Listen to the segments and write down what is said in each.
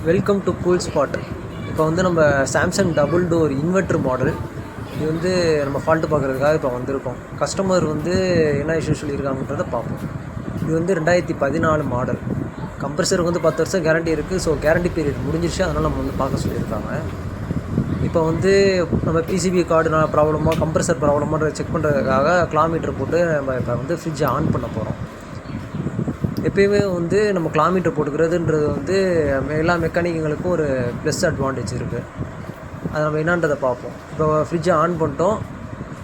Welcome to cool spot. இப்போ வந்து நம்ம Samsung double door inverter model இது வந்து நம்ம ஃபால்ட்டு பார்க்குறதுக்காக இப்போ வந்திருக்கோம். கஸ்டமர் வந்து என்ன இஷ்யூ சொல்லியிருக்காங்கன்றதை பார்ப்போம். இது வந்து 2014 மாடல். கம்ப்ரஸருக்கு வந்து 10 வருஷம் கேரண்டி இருக்குது. ஸோ கேரண்டி பீரியட் முடிஞ்சிருச்சு, அதனால் நம்ம வந்து பார்க்க சொல்லியிருக்காங்க. இப்போ வந்து நம்ம பிசிபி கார்டு ப்ராப்ளமாக கம்ப்ரஸர் ப்ராப்ளமாக செக் பண்ணுறதுக்காக கிலோமீட்டர் போட்டு நம்ம இப்போ வந்து ஃப்ரிட்ஜை ஆன் பண்ண போகிறோம். எப்பயுமே வந்து நம்ம கிலோமீட்டர் போட்டுக்கிறதுன்றது வந்து எல்லா மெக்கானிக்குங்களுக்கும் ஒரு ப்ளஸ் அட்வான்டேஜ் இருக்குது. அது நம்ம என்னன்றதை பார்ப்போம். இப்போ ஃப்ரிட்ஜை ஆன் பண்ணிட்டோம்.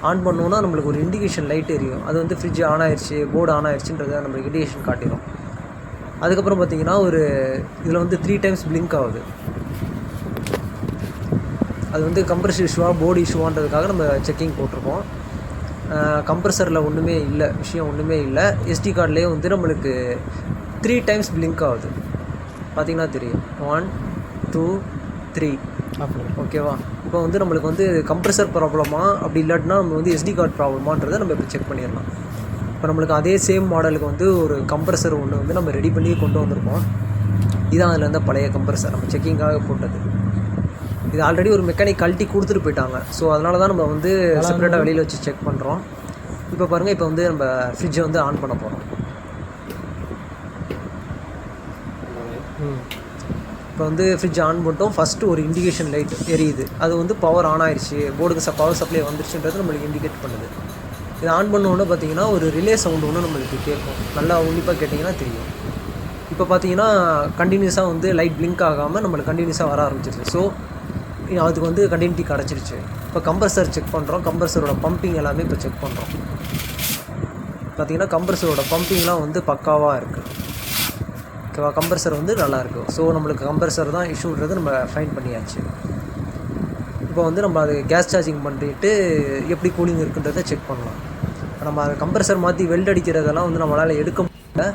ஆன் பண்ணோன்னா நம்மளுக்கு ஒரு இண்டிகேஷன் லைட் எரியும். அது வந்து ஃப்ரிட்ஜ் ஆன் ஆயிடுச்சு, போர்டு ஆன் ஆயிடுச்சுன்றதை நம்மளுக்கு இண்டிகேஷன் காட்டிடும். அதுக்கப்புறம் பார்த்திங்கன்னா ஒரு இதில் வந்து 3 டைம்ஸ் பிளிங்க் ஆகுது. அது வந்து கம்ப்ரஸர் இஷ்யூவாக போர்டு இஷ்யூவான்றதுக்காக நம்ம செக்கிங் போட்டிருக்கோம். கம்ப்ரஸரில் ஒன்றுமே இல்லை, விஷயம் ஒன்றுமே இல்லை. எஸ்டி கார்ட்லேயே வந்து நம்மளுக்கு 3 டைம்ஸ் பிளிங்க் ஆகுது. பார்த்திங்கன்னா தெரியும். 1 2 3 ஓகேவா. இப்போ வந்து நம்மளுக்கு வந்து கம்ப்ரஸர் ப்ராப்ளமா, அப்படி இல்லாட்டினா நம்ம வந்து எஸ்டி கார்டு ப்ராப்ளமான்றதை நம்ம இப்போ செக் பண்ணிடலாம். இப்போ நம்மளுக்கு அதே சேம் மாடலுக்கு வந்து ஒரு கம்ப்ரஸர் ஒன்று வந்து நம்ம ரெடி பண்ணி கொண்டு வந்திருக்கோம். இதுதான் அதில் இருந்த பழைய கம்ப்ரஸர் நம்ம செக்கிங்காக போட்டது. இது ஆல்ரெடி ஒரு மெக்கானிக் கழட்டி கொடுத்துட்டு போயிட்டாங்க. ஸோ அதனால தான் நம்ம வந்து செப்பரேட்டாக வெளியில் வச்சு செக் பண்ணுறோம். இப்போ பாருங்கள், இப்போ வந்து நம்ம ஃப்ரிட்ஜை வந்து ஆன் பண்ண போகிறோம். இப்போ வந்து ஃப்ரிட்ஜ் ஆன் பண்ணிட்டோம். ஃபஸ்ட்டு ஒரு இண்டிகேஷன் லைட் எரியுது. அது வந்து பவர் ஆன் ஆயிடுச்சு, போர்டுக்கு பவர் சப்ளை வந்துருச்சுன்றது நம்மளுக்கு இண்டிகேட் பண்ணுது. இது ஆன் பண்ணோன்னு பார்த்தீங்கன்னா ஒரு ரிலே சவுண்டு ஒன்று நம்மளுக்கு கேட்கும். நல்லா உன்னிப்பாக கேட்டிங்கன்னா தெரியும். இப்போ பார்த்தீங்கன்னா கண்டினியூஸாக வந்து லைட் பிளிங்க் ஆகாமல் நம்மளுக்கு கண்டினியூஸாக வர ஆரம்பிச்சிருச்சு. ஸோ அதுக்கு வந்து கண்டினியூட்டி கிடச்சிருச்சு. இப்போ கம்ப்ரஸர் செக் பண்ணுறோம். கம்ப்ரஸரோட பம்பிங் எல்லாமே இப்போ செக் பண்ணுறோம். பார்த்திங்கன்னா கம்ப்ரஸரோட பம்பிங்லாம் வந்து பக்காவாக இருக்குது. ஓகேவா, கம்ப்ரஸர் வந்து நல்லாயிருக்கு. ஸோ நம்மளுக்கு கம்ப்ரஸர் தான் இஷ்யூன்றது நம்ம ஃபைண்ட் பண்ணியாச்சு. இப்போ வந்து நம்ம அது கேஸ் சார்ஜிங் பண்ணிட்டு எப்படி கூலிங் இருக்குன்றதை செக் பண்ணலாம். நம்ம அதை கம்ப்ரஸர் மாற்றி வெல்ட் அடிக்கிறதெல்லாம் வந்து நம்மளால் எடுக்க முடியல.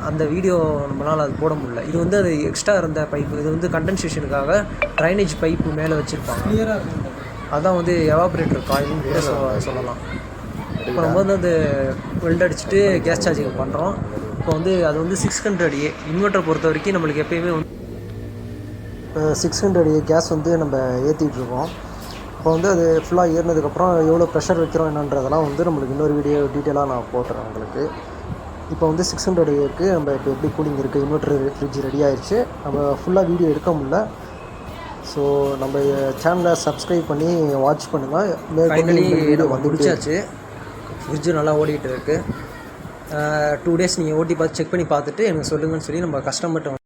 அந்த வீடியோ நம்மளால் அது போட முடியல. இது வந்து அது எக்ஸ்ட்ரா இருந்த பைப்பு. இது வந்து கண்டென்சேஷனுக்காக ட்ரைனேஜ் பைப்பு மேலே வச்சுருப்பாங்க. அதான் வந்து எவாப்ரேட்டர் காயில்னு கூட சொல்லலாம். இப்போ நம்ம வந்து அது வெல்ட் அடிச்சுட்டு கேஸ் சார்ஜிங் பண்ணுறோம். இப்போ வந்து அது வந்து 600A இன்வெர்ட்டர் பொறுத்த வரைக்கும் நம்மளுக்கு எப்போயுமே வந்து 600A கேஸ் வந்து நம்ம ஏற்றிட்டுருக்கோம். இப்போ வந்து அது ஃபுல்லாக ஏறினதுக்கப்புறம் எவ்வளோ ப்ரெஷர் வைக்கிறோம் என்னன்றதெல்லாம் வந்து நம்மளுக்கு இன்னொரு வீடியோ டீட்டெயிலாக நான் போட்டுறேன் உங்களுக்கு. இப்போ வந்து 600Aக்கு நம்ம இப்போ எப்படி கூலிங் இருக்குது, இன்வெர்ட்டர் ஃப்ரிட்ஜ் ரெடி ஆயிடுச்சு. நம்ம ஃபுல்லாக வீடியோ எடுக்க முடியல. ஸோ நம்ம சேனலை சப்ஸ்கிரைப் பண்ணி வாட்ச் பண்ணுங்கள். வீடியோ வந்து முடிச்சாச்சு. ஃப்ரிட்ஜு நல்லா ஓடிக்கிட்டு இருக்குது. 2 டேஸ் நீங்கள் ஓட்டி பார்த்து செக் பண்ணி பார்த்துட்டு எனக்கு சொல்லுங்கன்னு சொல்லி நம்ம கஸ்டமர்கிட்ட